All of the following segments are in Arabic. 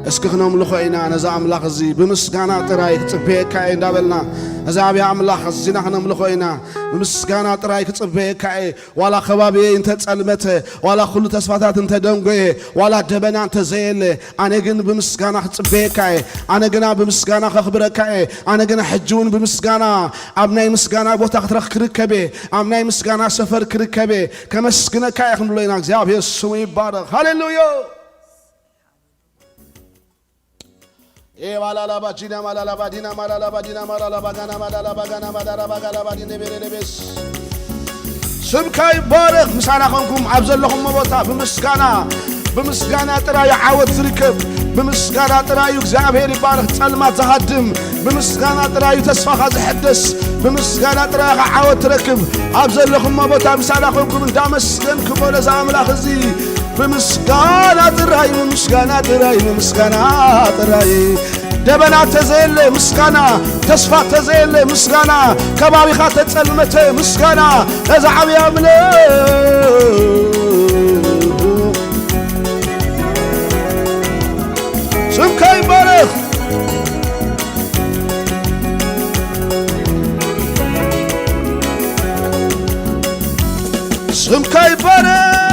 اسكخنا ملخوينا نزام لغزي بمسكانا ترايك تبيك كاي دابلنا أزابي أملاخ زينا خنا ملخوينا بمسكانا ترايك تبيك كاي ولا خبابي انت تسلمته ولا خلو تسفاتات انت دنقوي ولا دبنا انت زيل أنا جن بمسكانا تبيك كاي أنا جنا بمسكانا خبرك كاي أنا جنا حجون بمسكانا أبناء مسكانا بوتاخ ترخ كركبي أبناء مسكانا سفر كركبي كمسكنا كاي خنا ملوينا زابي السوي بارك هاليلويا إيه مالا لا بجينا مالا لا بدينا مالا لا بدينا مالا لا بجانا مالا لا بجانا مالا لا بجانا بدينا بيرلبس سمكاي بارك مسانا خنكم عبزل لهم مبوتا بمسكانا ترى يعود تركب بمسكانا ترى يكزابير بارك تسلمات زهدم بمسكانا ترى يتسفخ زحدس بمسكانا ترى يعود تركب عبزل لهم مبوتا مسانا خنكم دامسكنكم ولا زعمل أخزي بمسكانا تراي بمسكانا تراي بمسكانا تراي دبنا تزيل مسكانا تسفى تزيل مسكانا كبابي خاطر تسلمته مسكانا ازعم يا ملو سمكاي بارك سمكاي بارك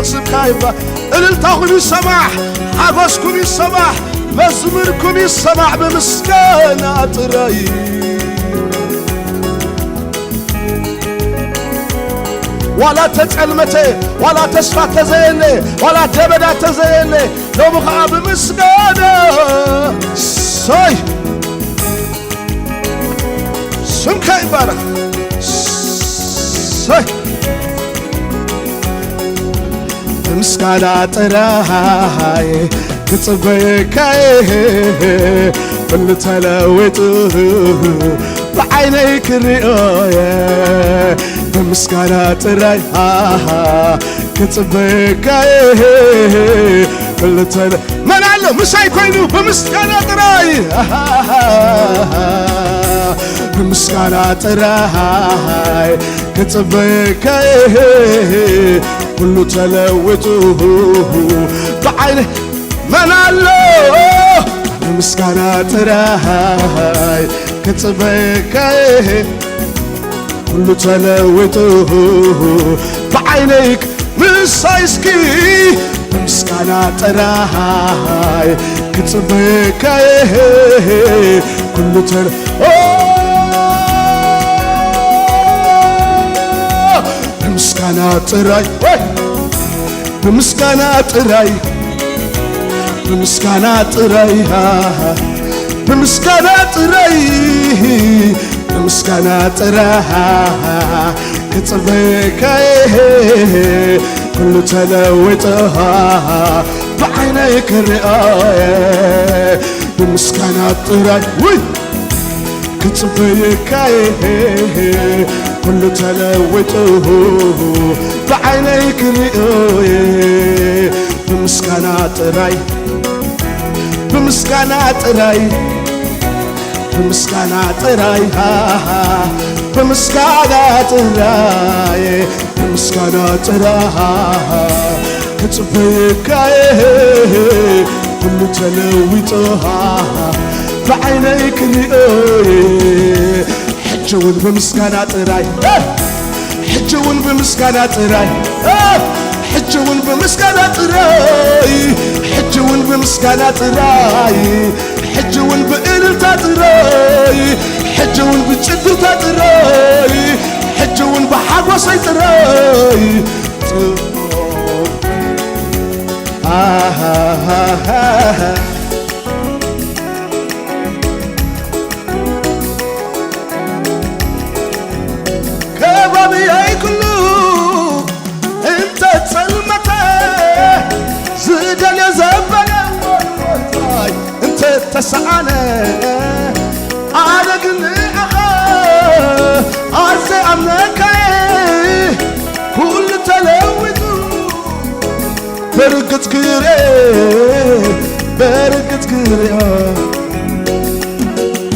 سمكايبا الالتاكم السماح حقوسكم السماح مزمركم السماح بمسكانا تراي ولا تتعلمتي ولا تشفى تزيلي ولا تبدا تزيلي لو بخا بمسكانا ساي سمكايبا ساي مسكانا تراي كتصبيكاي بالتلويت بعينيك الرؤية مسكانا تراي كتصبيكاي بالتلويت من علم مش هيكونوا بمسكانا تراي بمسكانا تراي كتصبيكاي كله تلوته بعينه منالو مسكانا تراي كتصبيكاي كله تلوته بعينيك مسايسكي مسكانا تراي كتصبيكاي كله تلوته بمسكانا تراي بمسكانا تراي بمسكانا تراي بمسكانا تراي بمسكانا تراي كتصبيكاي كل تلوتها بعينيك الرؤية بمسكانا تراي كتصبيكاي كل تلوته بعينيك الرؤية بمسكانا تراي بمسكانا تراي بمسكانا تراي بمسكانا تراي بمسكانا تراي كتصبيكاي كل تلوتها بعينيك الرؤية حجون بمسكانا تراي حجون بمسكانا تراي حجون بمسكانا تراي حجون بمسكانا تراي حجون بإلتا تراي حجون بجدتا تراي حجون بحقوسي تراي كبابي كله انت تسلمته زدل يا زبله انت تسعانه انا قلي اخا ارزي امنك كل تلوث برقت كري برقت كري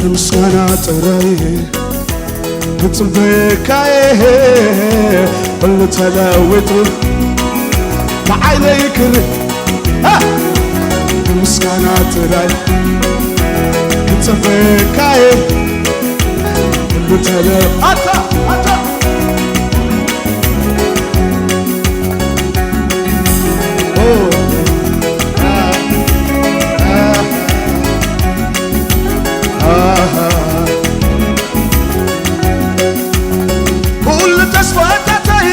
مسكانا تراي كتصبيكاي كل تلوث بعينيك ጥራይ ጽፈካዬ ሁሉ ተለ አታ ሁሉ ተስፋ ታታይ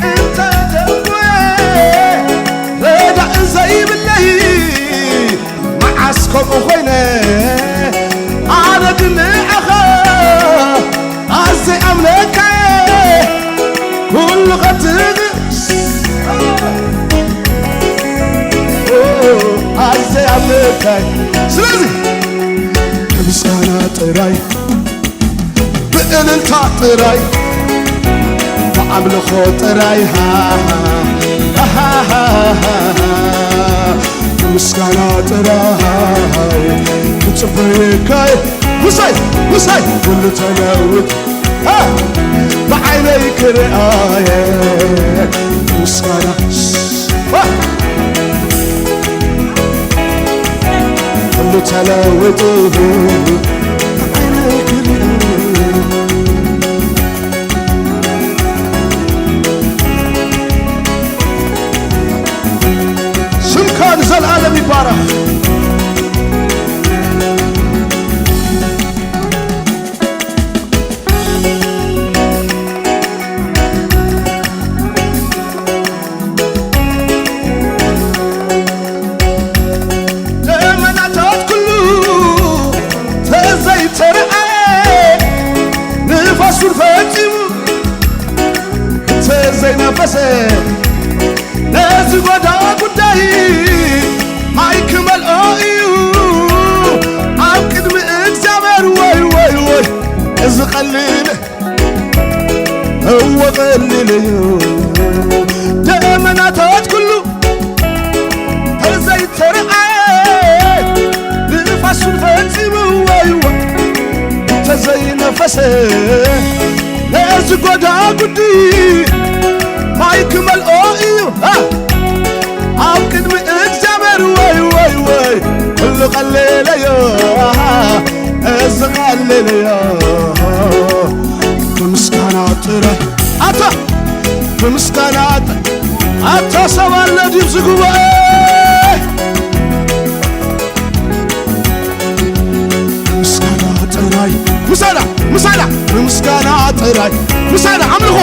እንተ ደውዬ ረዳእ ዘይብለይ መዓስከም ኾይነ ኣነ ግን ንዓኻ ኣዘይ ኣምለካየ ኩሉ ኸትግስ ኣዘይ ኣምለካየ ስለዚ ምስጋና ጥራይ ብእልልታ ጥራይ በኣምልኾ ጥራይ ምስጋና ጥራይ ክጽበየካይ ውሳይ ኩሉ ተለውጥ ብዓይነይ ክርአየ ምስጋና ኩሉ ተለውጥ ብዓይነይ ክርአየ ስምካ ንዘለዓለም ይባረኽ ንፋሱን ፈጺሙ ተዘይነፈሰ ነዚ ጓዳ ጉዳይ ማይ ክመልኦ እዩ ኣብ ቅድሚ እግዚአብሔር ወይ እዚ ቀሊል እወ ቀሊል እዩ ደመናታት ኩሉ ተዘይተረአየ ንፋሱን ፈጺሙ ወይ ተዘይነፈሰ ነዚ ጓዳ ጉዳይ ማይ ክመልኦ እዩ ኣብ ቅድሚ እግዚአብሔር ወይ ኩሉ ቀሊል እዩ እዚ ቀሊል እዩ ብምስጋና ጥራይ ብምስጋና ኣታ ሰባለ ዲብ ዝጉባኤ ምስጋና ጥራይ ምሳና ብምስጋና ጥራይ ምሳና ኣምልኾ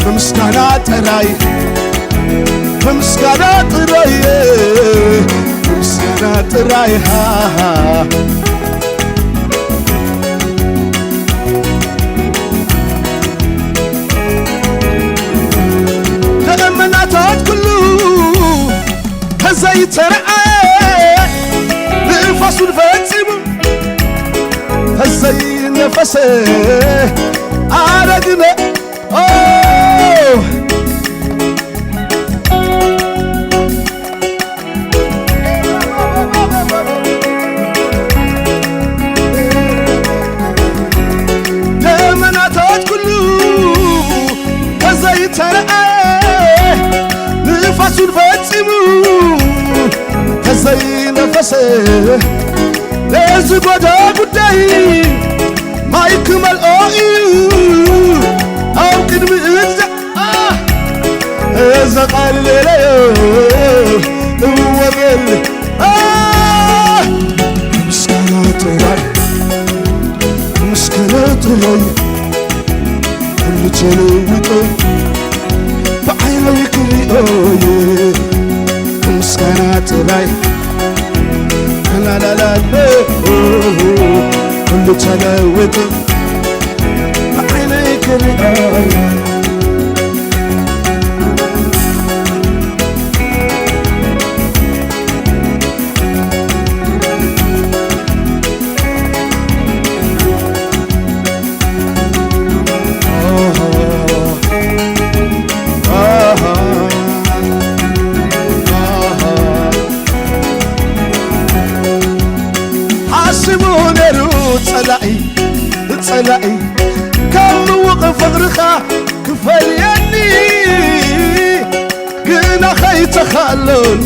ብምስጋና ጥራይ ብምስጋና ጥራይ ብምስጋና ጥራይ ደመናታት ኩሉ ተዘይተረአየ ንፋሱን ፈጺሙ ተዘይነፈሰ ኣረግነ ደመናታት ኩሉ ተዘይተረአየ ንፋሱን ፈጺሙ ተዘይነፈሰ ነዚ ጓዳ ጉዳይ ማይ ክመልኦ እዩ ኣብ ቅድሚ እዚ ቀሊል እዩ እወ ቀሊል ምስጋና ጥራይ ኩሉ ተለውጦ ብዓይነይ ክርአየ ምስጋና ጥራይ ላላላለ ኩሉ ተለውጦ ብዓይነይ ክርአየ ጸላኢ ከም ውቕፍ ፍቕርኻ ክፈልየኒ ግና ኸይተኻሎን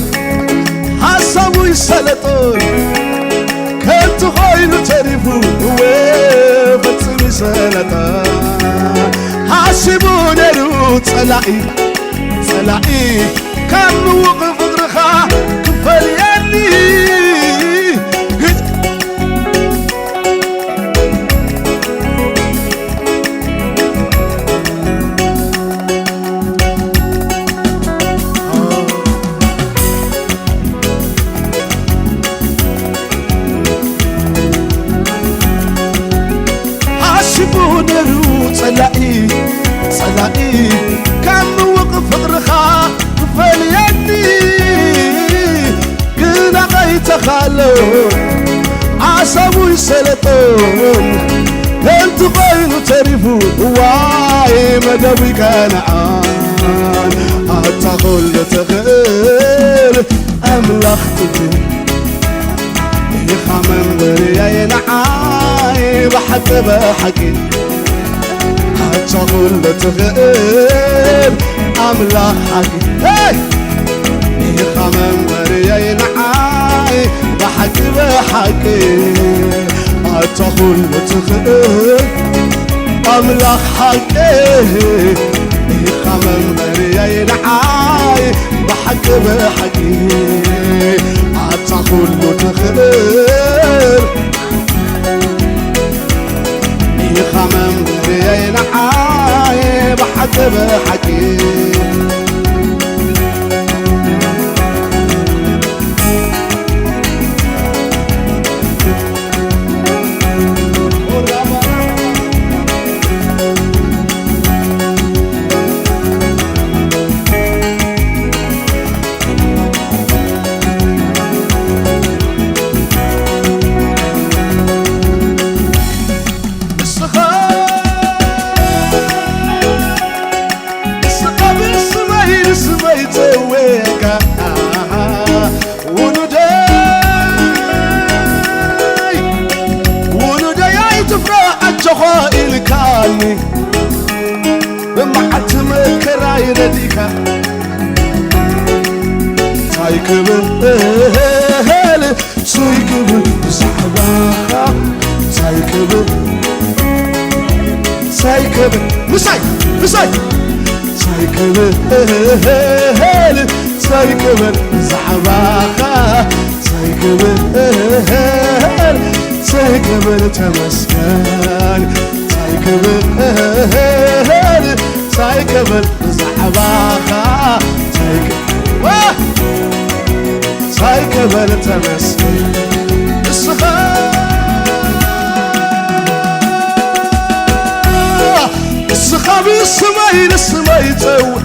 ሓሳቡ يسلطون كنت خوينو تريفو وفتم يسلطون حاسبون روت صلاقي كم وقف غرخا كفل يلي صلاقي كم وقف غرخا فليدي قنا غيت خالون عصبو يسلطون انت غينو تريفو واي مدوي كنعان اتقول تغير املختي يخمن وريا ينعاي بحق بحقي تقول تغير أملاحك هاي يخمم وريا ينعاي بحق بحقي تقول تغير أملاحك يخمم وريا ينعاي بحق بحقي تقول تغير يخمم ينعاي بحق بحكي يديكا سايكبل سايكبل صحباها سايكبل سايكبل مساي سايكبل سايكبل صحباها سايكبل تمسكن سايكبل زعباخا سايكبل تمسكن السخا بالسماي تول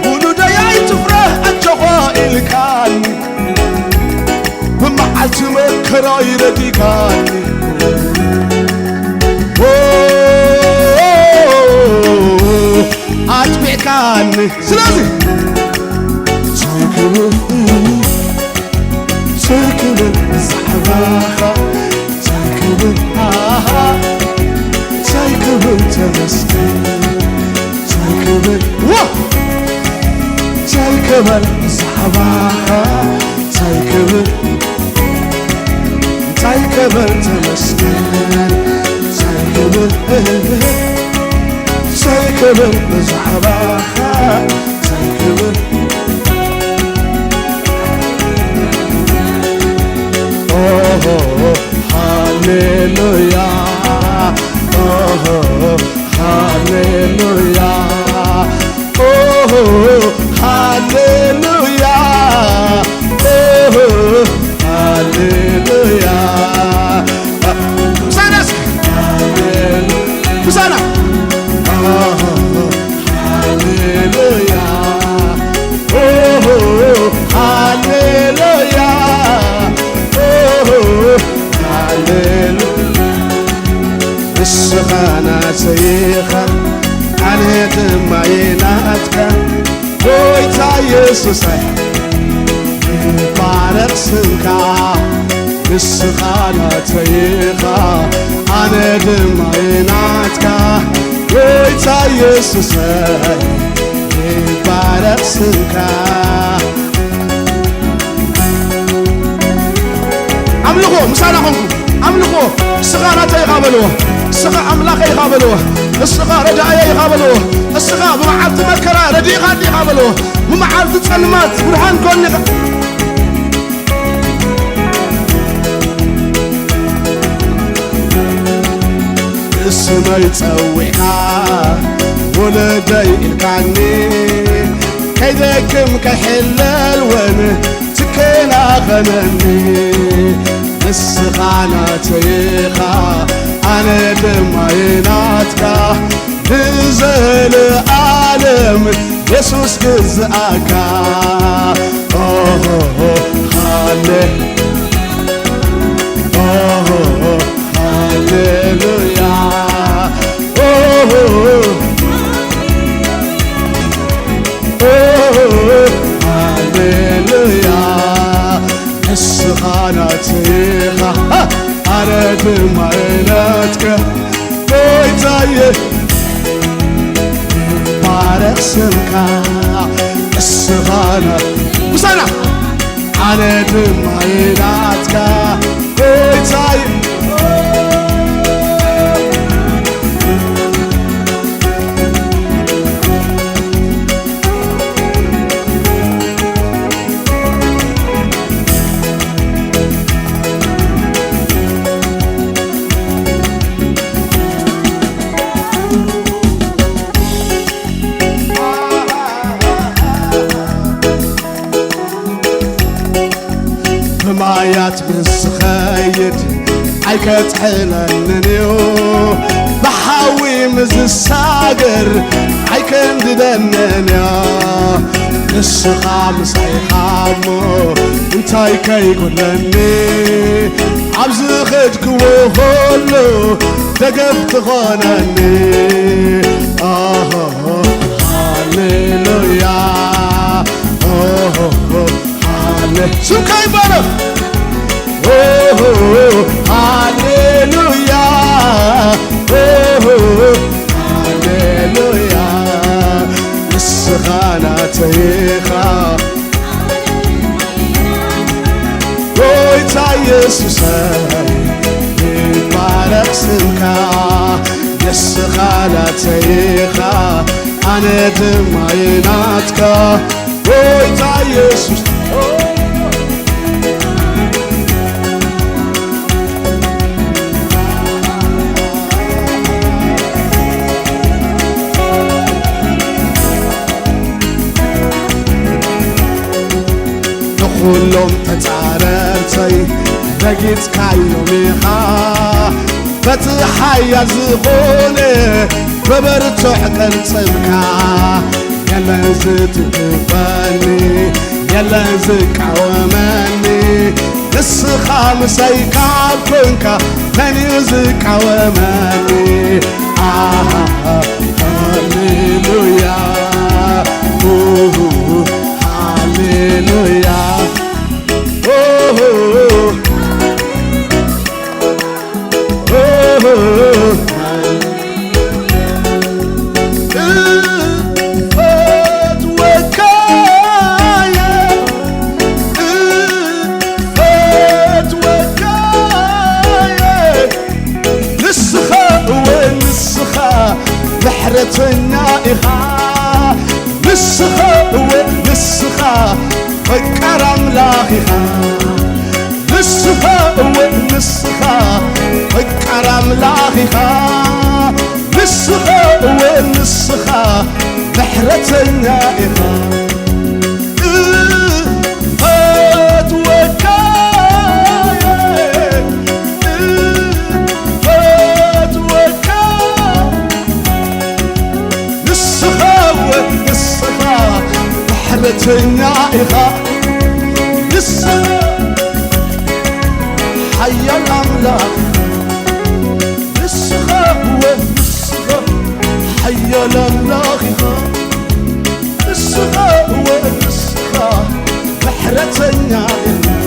ولداي تفرح الجوائل كان بمعلت مكرا يرديكاني أتبعكاني سلازي سايكبل زحباخا سايكبل تمسكن سايكبل زحباخا سايكبل تمسكن سايكبل زحباخا سايكبل هاليلويا هاليلويا هاليلويا هاليلويا مسانا هاليلويا هاليلويا السخانة سيخة عليك معيناتك ويتا يسوسي بارك سنكا السخانة سيخة عليك معيناتك ويتا يسوسي يبارك سمكا أملكو مسانا خنكو أملكو السخانة يقابلوه السخاء أملاك يقابلوه السخاء رجاء يقابلوه السخاء بمعالة مكرا رديقات يقابلوه بمعالة تسلمات برهان كون اسمي تسويها ولدي الكعني كيدكم كحلال وانا تكينا غنني السخانة تيخا أنا دمعيناتك نزل عالم يسوس جزاك هالي هاليلويا هاليلويا السخانة تيخا أنا دمعيناتك بيتاي بارك سمكا السخانة وسانا أنا دمعيناتك بيتاي بمايات مسخيد عيكت حلننيو بحاوي مز الساقر عيكن ددننيو السخا مسيحامو انتاي كي كلني عبز خدك وهولو دقفت غنني هاليلويا سمكا يبارك هاليلويا هاليلويا السخانة تيخا ويتا يسوس يبارك سمكا السخانة تيخا أنا دمعيناتك ويتا يسوس كلهم تتعررتي بقيت كايوميها بتحيا زغوني ببرتوح كنصبكا يلا زتقفاني يلا زقاوماني السخا مسيكا كنكا من يزقاوماني هاليلويا هاليلويا النائخة نسخة ونسخة وكرم لاخخة نسخة ونسخة وكرم لاخخة نسخة ونسخة بحرة النائخة النائخة لسه حي الأملاك لسه ولسه حي الأملاك لسه ولسه بحرة النائخة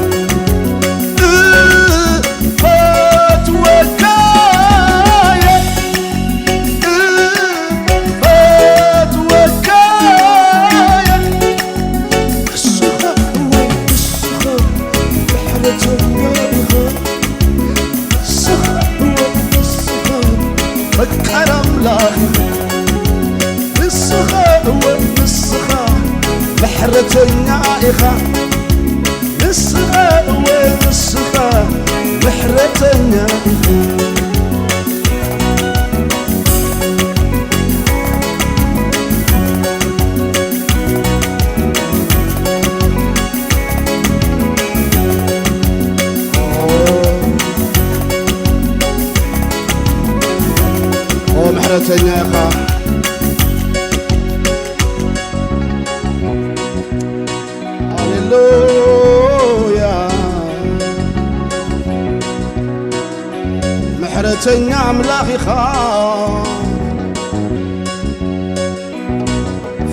محرتنا إخا نسخة ونسخة محرتنا محرتنا إخا هاليلويا محرتنا أملاخي خا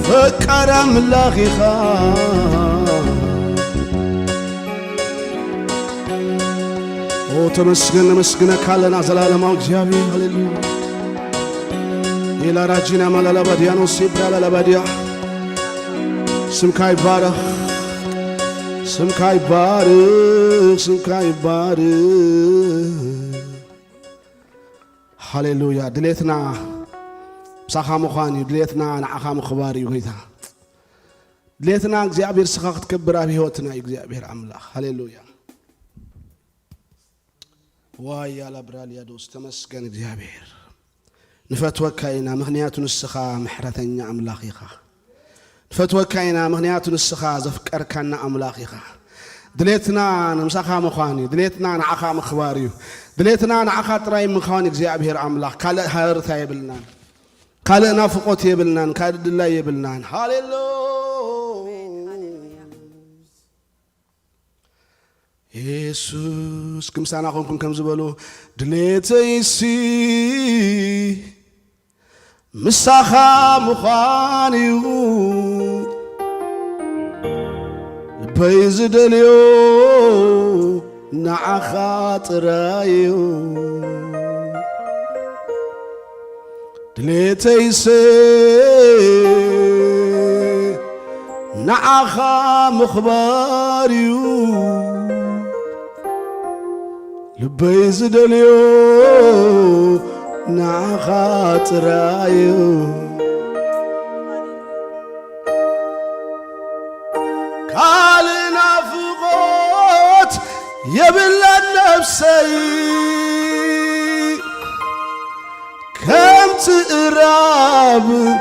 فكر أملاخي خا تمسكن كالنا زلالة موت جابي هاليلويا إلى راجينا مالا لباديا نصيب لا لباديا سمكاي بارخ سمكاي بارخ سمكاي بارخ هاليلويا دليتنا بصخا مخاني دليتنا نعخا مخباري وهيدا دليتنا እግዚአብሔር ስኻ ክትከብራ በህይወትና እግዚአብሔር አምላክ ሃሌሉያ ዋያ ለብራልያ ዶስ ተመስገን እግዚአብሔር نفتوكاينا مغنيات نسخة محرتنا أملاخيخا نفتوكاينا مغنيات نسخة زفكر كان أملاخيخا دليتنا نمسخة مخاني دليتنا نعخا مخباريو دليتنا نعخا تراي مخاني زيابهر أملاخ كال هارثا يبلنان كال نافقوت يبلنان كال دلا يبلنان هاليلويا يسوس كم سنة كم كم زبالو دليتيسي مسخا مخانيو بيزدليو نعخا ترايو دليتيسي نعخا مخباريو لبيزدليو نعخات رايو كالنا فقوت يبلى النفسي كم تقرب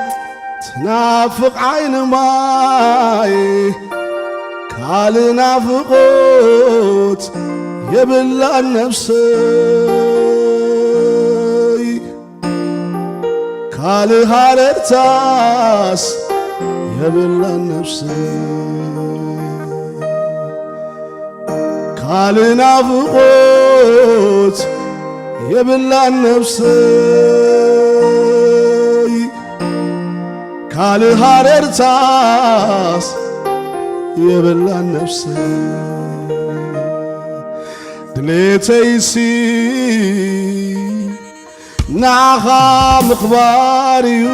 تنافق عين ماي كالنا فقوت يبلى النفسي كالي هارتاس يبلى النفسي كالي نافقوت يبلى النفسي كالي هارتاس يبلى النفسي دليتيسي نعخا مخباريو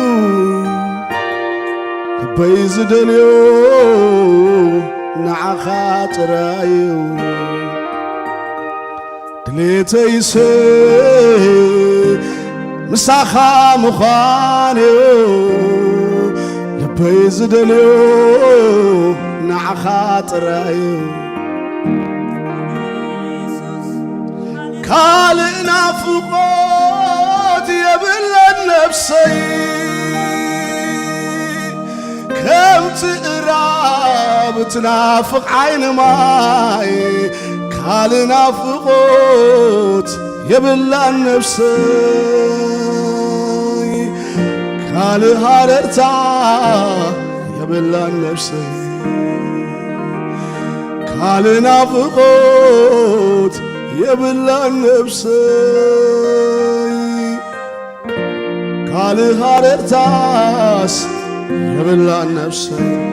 بيزدليو نعخا ترايو دليتيسي مساخا مخانيو بيزدليو نعخا ترايو كالنا فقوت يبلى النفسي كم تقرب تنافق عين ماي كالنا فقوت يبلى النفسي كال هارتا يبلى النفسي كالنا فقوت يبلى النفسي كالي هارتاس يبلى النفسي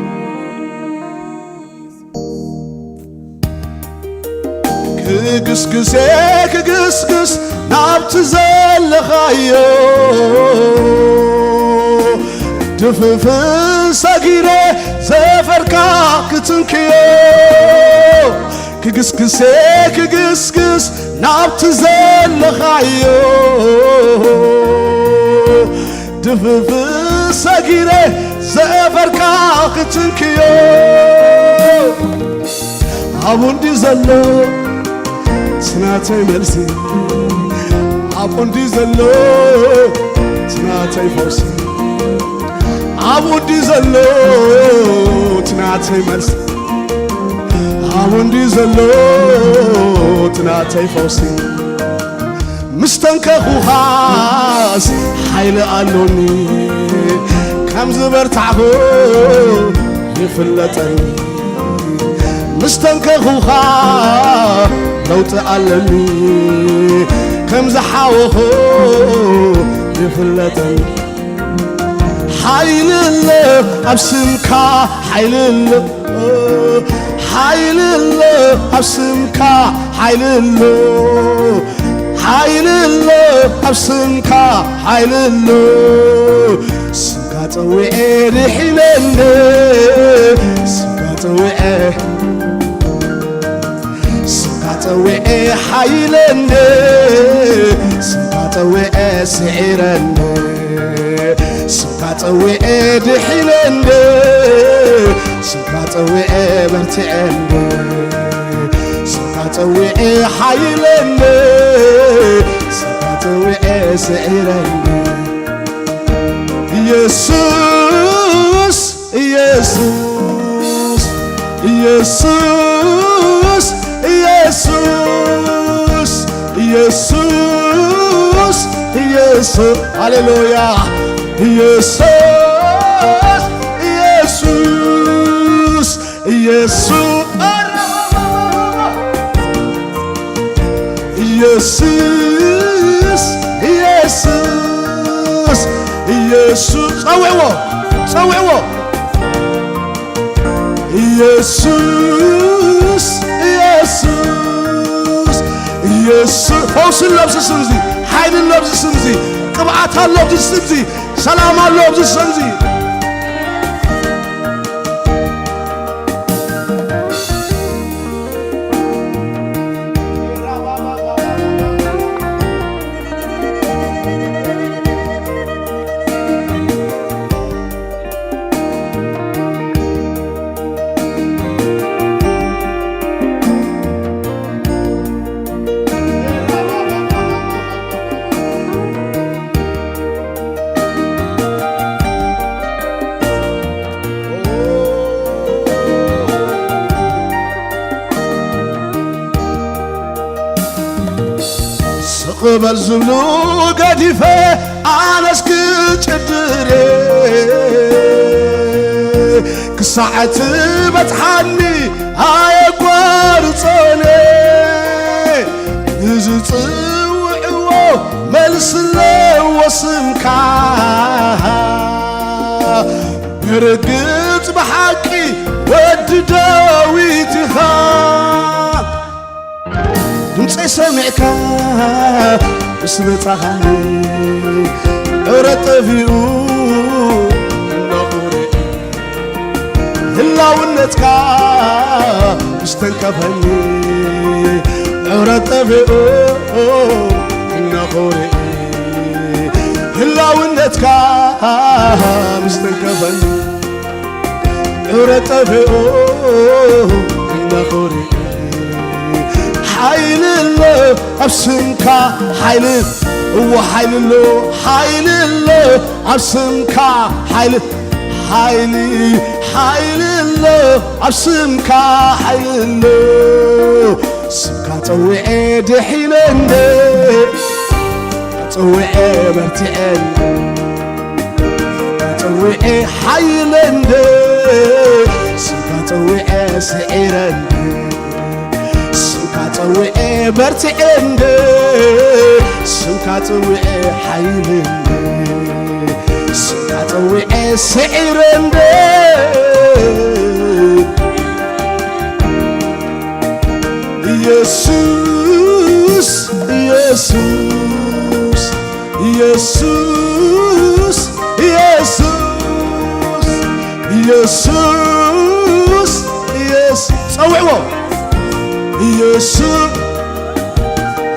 كقسقس نابت زلخايو دفف ساقيري زفركا كتنكيو كقسقس نابت زلخايو دفف ساقيري زأفركا ختنكيو أبوندي زلو تناتي ملسي أبوندي زلو تناتي فوسي أبوندي زلو تناتي ملسي أبوندي زلو تناتي فوسي مستنكخو خاص حيل قالوني كم زبرتعخو يفلتني مستنكخو خاص لو تقلني كم زحاوخو يفلتني حيل الله أبسمكا حيل الله حيل الله أبسمكا حيل الله حيل الله أبسمكا حيل الله سمكا طويعي رحلنا سمكا طويعي سمكا طويعي حيلنا سمكا طويعي سعيرنا سمكا طويعي رحلنا سمكا طويعي مرتعنا سمكا طويعي حيلنا سمكا طويعي سعيرنا يسوس يسوس يسوس يسوس يسوس يسوس هللويا يسوس يسوس يسوس يسوس يسوس يسوس صوّوا صوّوا يسوس يسوس يسوس فوس اللبس السمزي حيل اللبس السمزي قبعات اللبس السمزي سلام اللبس السمزي قبل زملو قديفة أنا سكتشدري كساعة بتحني هاي قوارصوني يزت وعو ملس الله وسمكا يرقت بحكي ود داويتها دمصي سمعك بسمتغاني رطفيو نقوري هلاونتك مستنكفني رطفيو نقوري هلاونتك مستنكفني رطفيو نقوري حيل الله أبسمكا حيل هو حيل الله حيل الله أبسمكا حيل حيل حيل الله أبسمكا حيل الله سمكا طويعي دحيلنا طويعي مرتعنا طويعي حيلنا سمكا طويعي سعيرنا طويعي برتعنا سمكا طويعي حيلنا سمكا طويعي سعيرنا يسوس يسوس يسوس يسوس يسوس يسوس صوّوا يسوع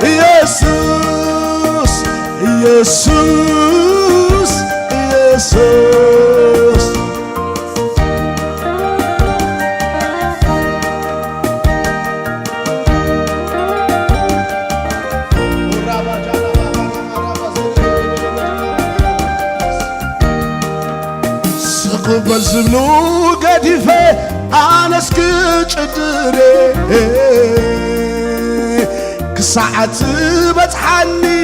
يسوس يسوس يسوس تقبل زبلو قديفة أنا سكت قدري كساعة بتحني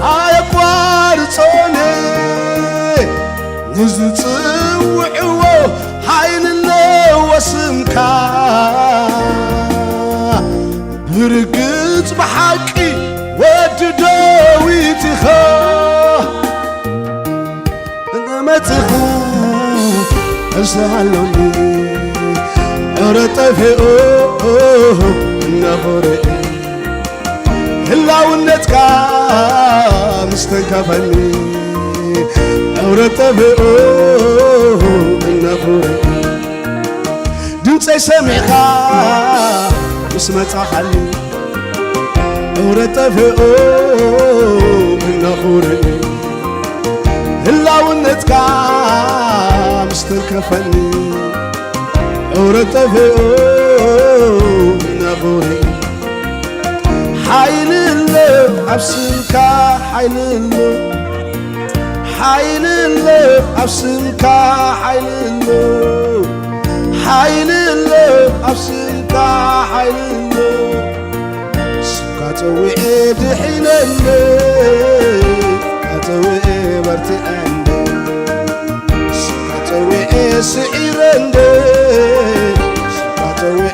أيقوار صوني نزلت وعوه حين الله وسمكا برقت بحقي وددويتي خا ما تخوف أسألوني ارتفعوا نهوري إلا ونتك مستنكفني ارتفعوا نهوري دمتي سمعها اسمت حلي ارتفعوا نهوري إلا ونتك مستنكفني ارتفعوا نهوري حيل الله عبسنك حيل الله حيل الله عبسنك حيل الله حيل الله عبسنك حيل الله سكاتوي دحين الله كاتوي برتئن سكاتوي سعيرن سكاتوي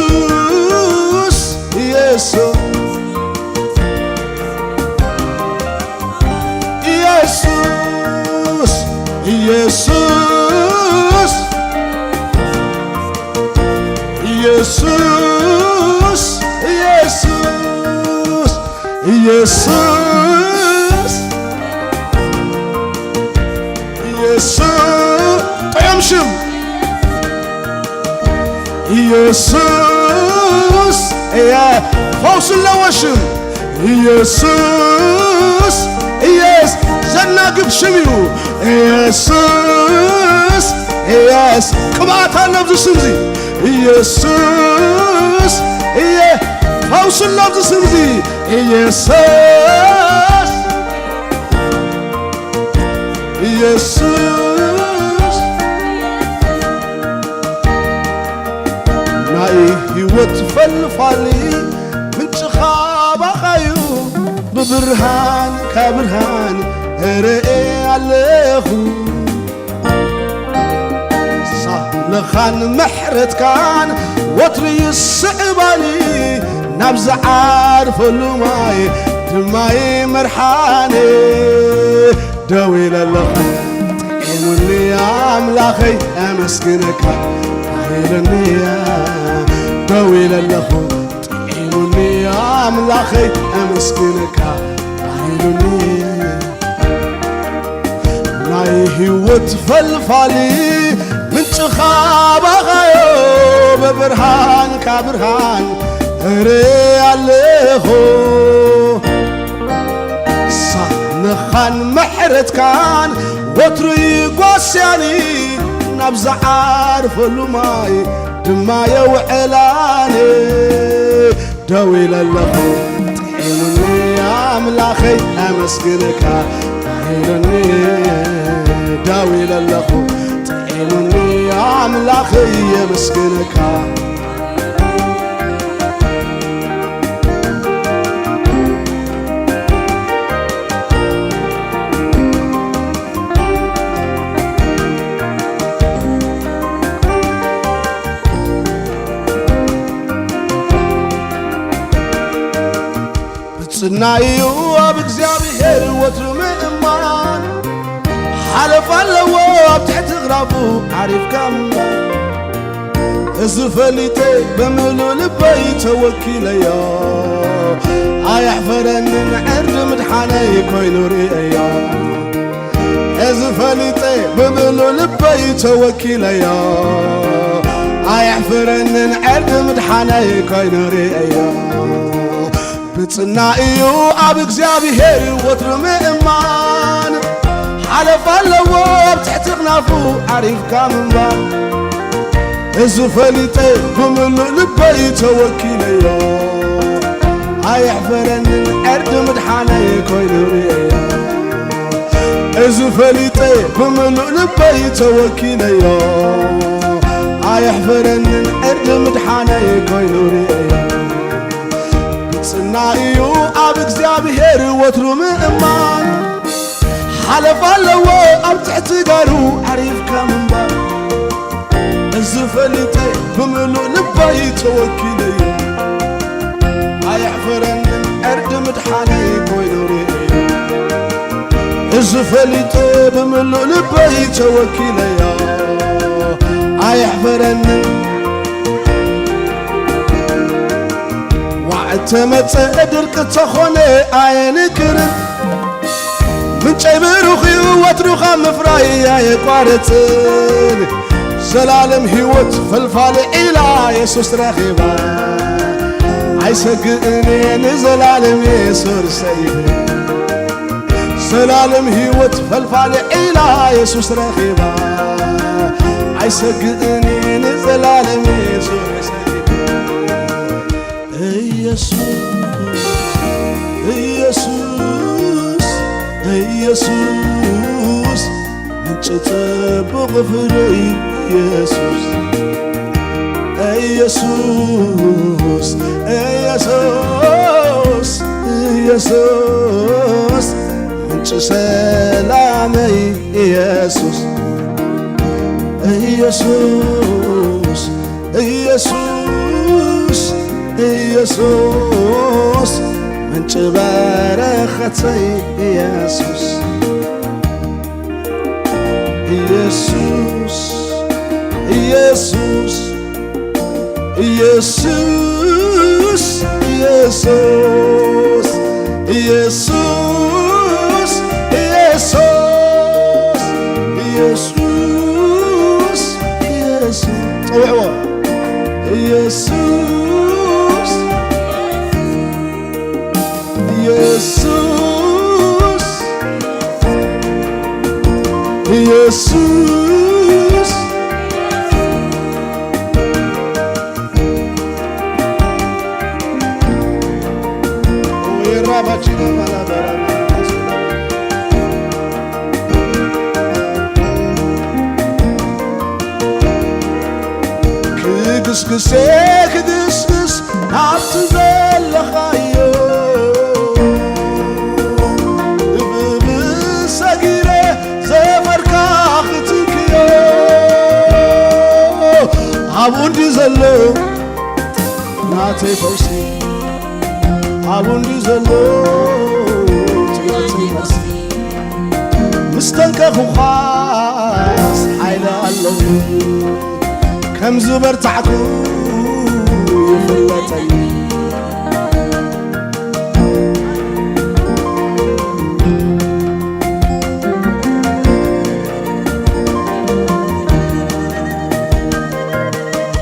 يسوس يسوس يسوس يسوس يسوس يسوس يسوس يسوس طيمشم يسوس يا فوس اللوشم يسوس يس زناقب شميو يسوس يس كبعت اللفظ سمزي يسوس يا فوس اللفظ سمزي يسوس يسوس ناي هيوت فلفالي من تخاب خيو ببرهان كبرهان رئي عليخو صالخان محرت كان وطري السعباني نبز عارف اللوماي دماي مرحاني دويل اللخو طعيمني يا أملاخي أمسكنك طعيلني يا دويل اللخو طعيمني يا أملاخي أمسكنك طعيلني ناي هيوت فلفالي من تخاب غيو ببرهان كبرهان ري عليخو صنخان محرت كان وطري قوسياني نبز عارف اللوماي دماي وعلاني دويل اللخو طعيمني يا أملاخي أمسكنك طعيلني دويل اللخو طعيمني يا أملاخي أمسكنك صنايو بእግዚአብሔር ወትሩ ምእማን حلف አለዎ تحت غرافو عارف كم زفليتي بملو لبي توكيليا أيحفرن عرض مدحاني كوينوري ايا زفليتي بملو لبي توكيليا أيحفرن عرض مدحاني كوينوري ايا بتصنايو أب እግዚአብሔር وتر مእማን حلف አለዎ تحت غنافو عارف كامنبا زفليتي بملو لبي توكيليا أيحفرن عرض مدحاني كوينوري زفليتي بملؤ لبي توكيليا أيحفرن أرد مدحاني كوينوري صناعيو أبك زيابير وترو مأمان حلف اللو أب تحت قارو عريف كمنبا الزفليتي بملؤ لبي توكيلي أيحفرن أرد مدحاني كوينوري الزفليتي بملؤ لبي توكيلي أيحفرن وعتمت أدرك تخوني أينكرن من شبروخي واتروخا مفراي يقارتن زلالم هيوت فالفال إلى يسوس رخيبا عيسقني زلالم يسور سيبي زلالم هيوت فالفال إلى يسوس رخيبا عيسقني زلالم يسور سيبي يسوس من تطبق فري يسوس يسوس من سلامي يسوس يسوس من تبارختي يسوس يسوس يسوس يسوس يسوس يسوس يسوس يسوس يسوس يسوس يسوس يسوس ويرابتنا مالا برا كدس عبتزل خايو بساقيري زفر كاختك يو عبوندي زلو ناتي فوسي عبوندي زلو تناتي فوسي مستنكخو خاص حيلا اللو كم زبر تعكو يفلتني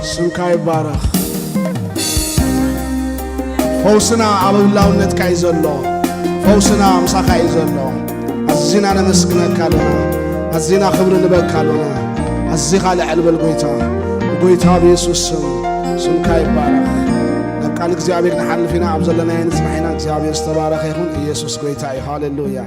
سمكا يبارخ فوسنا عبدالله نتكاي زلو فوسنا مساخاي زلو عزينا نمسكنا كالونا عزينا خبر نبك كالونا عزيخا لعلب القويتا بيسوس سمكا يبارخ قال እግዚአብሔር نحل فينا عبد الله نسمعنا እግዚአብሔር استبارخ يكون ኢየሱስ قويتا هاليلويا